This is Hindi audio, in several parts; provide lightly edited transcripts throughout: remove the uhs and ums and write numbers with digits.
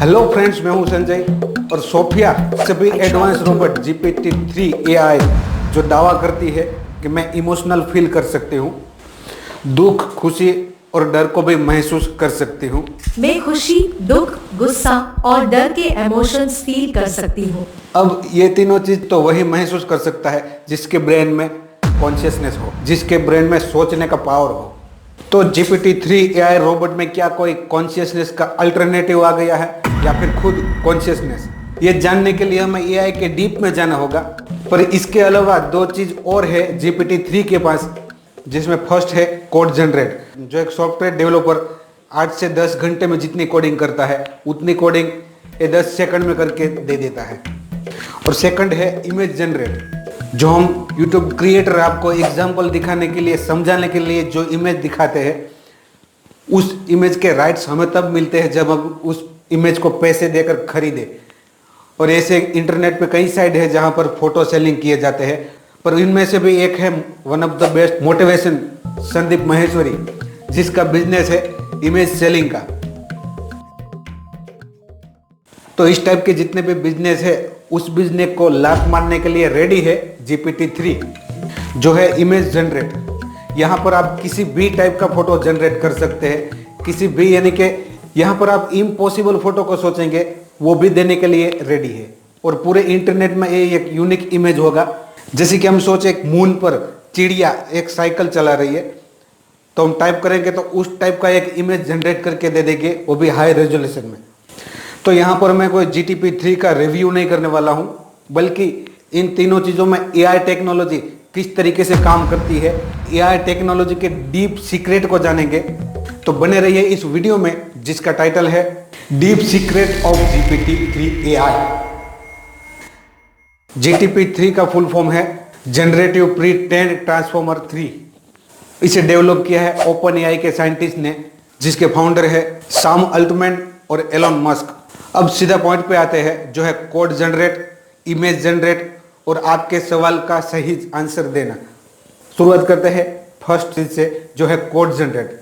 हेलो फ्रेंड्स, मैं हूं संजय और सोफिया सभी एडवांस रोबोट GPT-3 AI जो दावा करती है कि मैं इमोशनल फील कर सकती हूं, दुख, खुशी और डर को भी महसूस कर सकती हूं। मैं खुशी, दुख, गुस्सा और डर के इमोशंस फील कर सकती हूँ। अब ये तीनों चीज तो वही महसूस कर सकता है जिसके ब्रेन में कॉन्शियसनेस हो, जिसके ब्रेन में सोचने का पावर हो। तो GPT-3 AI रोबोट में क्या कोई कॉन्शियसनेस का अल्टरनेटिव आ गया है या फिर खुद कॉन्शियसनेस? ये जानने के लिए हमें AI के डीप में जाना होगा। पर इसके अलावा दो चीज और है GPT-3 के पास, जिसमें फर्स्ट है कोड जनरेट, जो एक सॉफ्टवेयर डेवलपर 8 से 10 घंटे में जितनी कोडिंग करता है उतनी कोडिंग ये 10 सेकंड में करके दे देता है। और सेकंड है इमेज जनरेट, जो हम यूट्यूब क्रिएटर आपको एग्जाम्पल दिखाने के लिए, समझाने के लिए जो इमेज दिखाते हैं, उस इमेज के राइट्स हमें तब मिलते हैं जब हम उस इमेज को पैसे देकर खरीदे। और ऐसे इंटरनेट पे कई साइट है जहां पर फोटो सेलिंग किए जाते हैं, पर इनमें से भी एक है one of the best motivation, Sandeep Maheshwari, जिसका बिजनेस है इमेज सेलिंग का। तो इस टाइप के जितने भी बिजनेस है, उस बिजनेस को लात मारने के लिए रेडी है GPT-3, जो है इमेज जनरेट। यहाँ पर आप किसी भी टाइप का फोटो जनरेट कर सकते हैं, किसी भी, यानी कि यहाँ पर आप इम्पॉसिबल फोटो को सोचेंगे वो भी देने के लिए रेडी है। और पूरे इंटरनेट में ये एक यूनिक इमेज होगा। जैसे कि हम सोचे मून पर चिड़िया एक साइकिल चला रही है, तो हम टाइप करेंगे तो उस टाइप का एक इमेज जनरेट करके दे देंगे, वो भी हाई रेजोल्यूशन में। तो यहाँ पर मैं कोई GPT-3 का रिव्यू नहीं करने वाला हूँ, बल्कि इन तीनों चीज़ों में AI टेक्नोलॉजी किस तरीके से काम करती है, AI टेक्नोलॉजी के डीप सीक्रेट को जानेंगे। तो बने रहिए इस वीडियो में, जिसका टाइटल है deep secret of GPT-3 AI। GPT-3 का फुल फॉर्म है जनरेटिव प्री ट्रेन्ड ट्रांसफॉर्मर 3। इसे डेवलप किया है ओपन AI के साइंटिस्ट ने, जिसके फाउंडर है सैम अल्टमैन और एलन मस्क। अब सीधा पॉइंट पे आते हैं, जो है कोड जनरेट, इमेज जनरेट और आपके सवाल का सही आंसर देना। शुरुआत करते हैं फर्स्ट चीज से, जो है कोड जनरेट।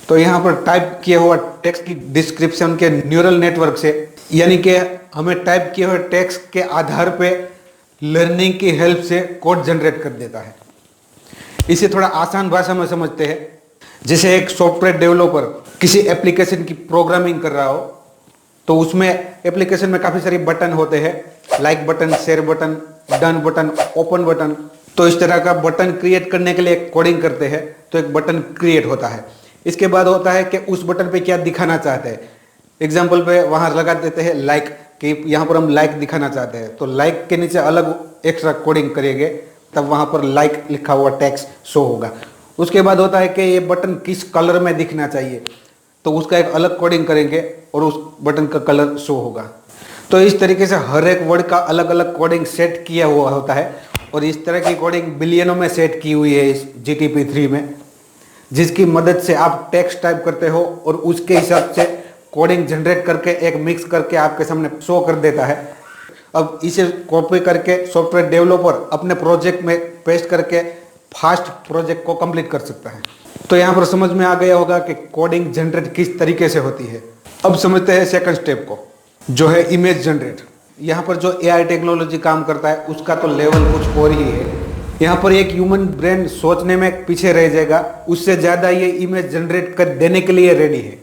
तो यहाँ पर टाइप किया हुआ टेक्स्ट की डिस्क्रिप्शन के न्यूरल नेटवर्क से, यानी कि हमें टाइप किए हुए टेक्स्ट के आधार पे लर्निंग की हेल्प से कोड जनरेट कर देता है। इसे थोड़ा आसान भाषा में समझते हैं। जैसे एक सॉफ्टवेयर डेवलपर किसी एप्लीकेशन की प्रोग्रामिंग कर रहा हो, तो उसमें एप्लीकेशन में काफ़ी सारे बटन होते हैं, like button, share button, done button, open button. तो इस तरह का बटन क्रिएट करने के लिए कोडिंग करते हैं, तो एक बटन क्रिएट होता है। इसके बाद होता है कि उस बटन पे क्या दिखाना चाहते हैं। एग्जाम्पल पे वहाँ लगा देते हैं लाइक, कि यहाँ पर हम लाइक दिखाना चाहते हैं, तो लाइक के नीचे अलग एक्स्ट्रा कोडिंग करेंगे, तब वहाँ पर लाइक लिखा हुआ टेक्स्ट शो होगा। उसके बाद होता है कि ये बटन किस कलर में दिखना चाहिए, तो उसका एक अलग कोडिंग करेंगे और उस बटन का कलर शो होगा। तो इस तरीके से हर एक वर्ड का अलग अलग कोडिंग सेट किया हुआ होता है, और इस तरह की कोडिंग बिलियनों में सेट की हुई है इस GPT-3 में, जिसकी मदद से आप टेक्स्ट टाइप करते हो और उसके हिसाब से कोडिंग जनरेट करके एक मिक्स करके आपके सामने शो कर देता है। अब इसे कॉपी करके सॉफ्टवेयर डेवलपर अपने प्रोजेक्ट में पेस्ट करके फास्ट प्रोजेक्ट को कंप्लीट कर सकता है। तो यहाँ पर समझ में आ गया होगा कि कोडिंग जनरेट किस तरीके से होती है। अब समझते हैं सेकंड स्टेप को, जो है इमेज जनरेट। यहाँ पर जो AI टेक्नोलॉजी काम करता है, उसका तो लेवल कुछ और ही है। यहाँ पर एक ह्यूमन ब्रेन सोचने में पीछे रह जाएगा, उससे ज़्यादा ये इमेज जनरेट कर देने के लिए रेडी है।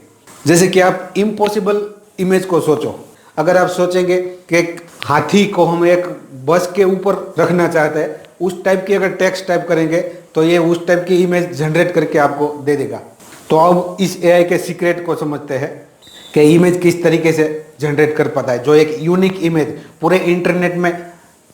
जैसे कि आप इम्पॉसिबल इमेज को सोचो। अगर आप सोचेंगे कि एक हाथी को हम एक बस के ऊपर रखना चाहते हैं, उस टाइप की अगर टेक्स्ट टाइप करेंगे तो ये उस टाइप की इमेज जनरेट करके आपको दे देगा। तो अब इस AI के सीक्रेट को समझते हैं कि इमेज किस तरीके से जनरेट कर पाता है, जो एक यूनिक इमेज, पूरे इंटरनेट में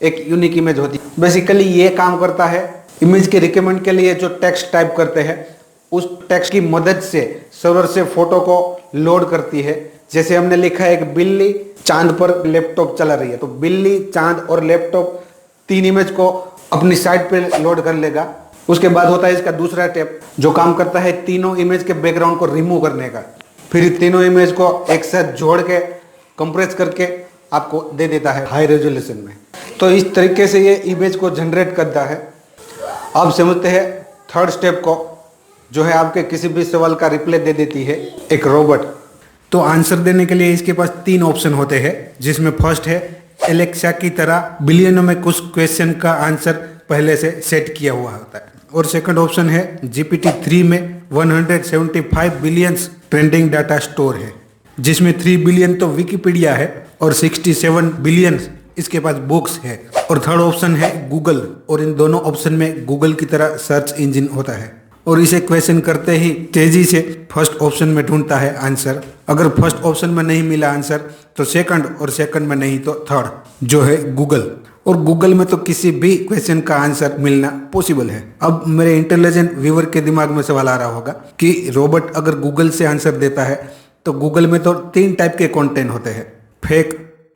एक यूनिक इमेज होती है। बेसिकली ये काम करता है, इमेज के रिकमेंड के लिए जो टेक्स्ट टाइप करते हैं, उस टेक्स्ट की मदद से सर्वर से फोटो को लोड करती है। जैसे हमने लिखा है एक बिल्ली चांद पर लैपटॉप चला रही है, तो बिल्ली, चांद और लैपटॉप, तीन इमेज को अपनी साइट पे लोड कर लेगा। उसके बाद होता है इसका दूसरा स्टेप, जो काम करता है तीनों इमेज के बैकग्राउंड को रिमूव करने का। फिर तीनों इमेज को एक साथ जोड़ के कंप्रेस करके आपको दे देता है हाई रेजोल्यूशन में। तो इस तरीके से ये इमेज को जनरेट करता है। अब समझते हैं थर्ड स्टेप को, जो है आपके किसी भी सवाल का रिप्लाई दे देती है एक रोबोट। तो आंसर देने के लिए इसके पास 3 ऑप्शन होते हैं, जिसमें फर्स्ट है एलेक्सा की तरह बिलियनों में कुछ क्वेश्चन का आंसर पहले से सेट किया हुआ होता है, और सेकंड ऑप्शन है GPT-3 में 175 बिलियंस ट्रेंडिंग डाटा स्टोर है, जिसमें 3 बिलियन तो विकिपीडिया है और 67 बिलियन इसके पास बुक्स है। और थर्ड ऑप्शन है गूगल, और इन दोनों ऑप्शन में गूगल की तरह सर्च इंजन होता है, और इसे क्वेश्चन करते ही तेजी से फर्स्ट ऑप्शन में ढूंढता है आंसर। अगर फर्स्ट ऑप्शन में नहीं मिला आंसर तो सेकंड, और सेकंड में नहीं तो थर्ड, जो है गूगल। और गूगल में तो किसी भी क्वेश्चन का आंसर मिलना पॉसिबल है। अब मेरे इंटेलिजेंट व्यूअर के दिमाग में सवाल आ रहा होगा कि रोबोट अगर गूगल से आंसर देता है तो गूगल में तो 3 टाइप के कंटेंट होते हैं,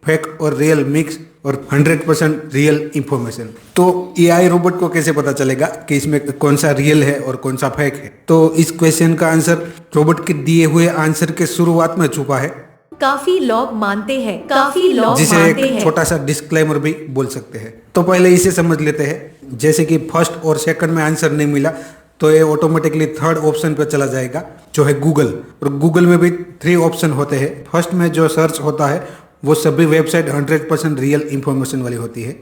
फेक और रियल मिक्स और 100% रियल इंफॉर्मेशन। तो एआई रोबोट को कैसे पता चलेगा कि इसमें कौन सा रियल है और कौन सा फेक है? तो इस क्वेश्चन का आंसर रोबोट के दिए हुए आंसर के शुरुआत में छुपा है, काफी लोग मानते हैं, जिसे एक छोटा सा डिस्क्लेमर भी बोल सकते हैं। तो पहले इसे समझ लेते हैं। जैसे कि फर्स्ट और सेकंड में आंसर नहीं मिला तो ये ऑटोमेटिकली थर्ड ऑप्शन पर चला जाएगा, जो है गूगल। और गूगल में भी 3 ऑप्शन होते हैं। फर्स्ट में जो सर्च होता है वो सभी वेबसाइट 100% रियल इंफॉर्मेशन वाली होती है।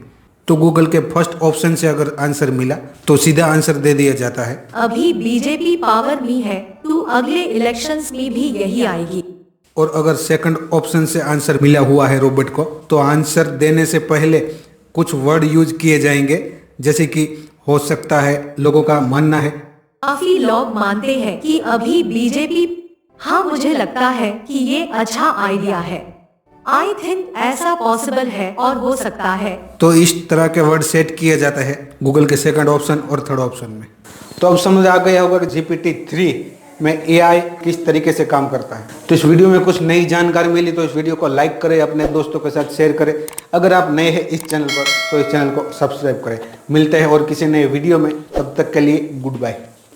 तो गूगल के फर्स्ट ऑप्शन से अगर आंसर मिला तो सीधा आंसर दे दिया जाता है। अभी बीजेपी पावर में है तो अगले इलेक्शंस में भी यही आएगी। और अगर सेकंड ऑप्शन से आंसर मिला हुआ है रोबोट को तो आंसर देने से पहले कुछ वर्ड यूज किए जाएंगे, जैसे कि हो सकता है, लोगों का मानना है। काफी लोग मानते हैं कि अभी बीजेपी, हाँ मुझे लगता है कि ये अच्छा आइडिया है, आई थिंक ऐसा पॉसिबल है और हो सकता है। तो इस तरह के वर्ड सेट किए जाते हैं गूगल के सेकंड ऑप्शन और थर्ड ऑप्शन में। तो अब समझ आ गया होगा कि GPT-3 में AI किस तरीके से काम करता है। तो इस वीडियो में कुछ नई जानकारी मिली तो इस वीडियो को लाइक करें, अपने दोस्तों के साथ शेयर करें। अगर आप नए हैं इस चैनल पर तो इस चैनल को सब्सक्राइब करें। मिलते हैं और किसी नए वीडियो में, तब तक के लिए गुड बाय।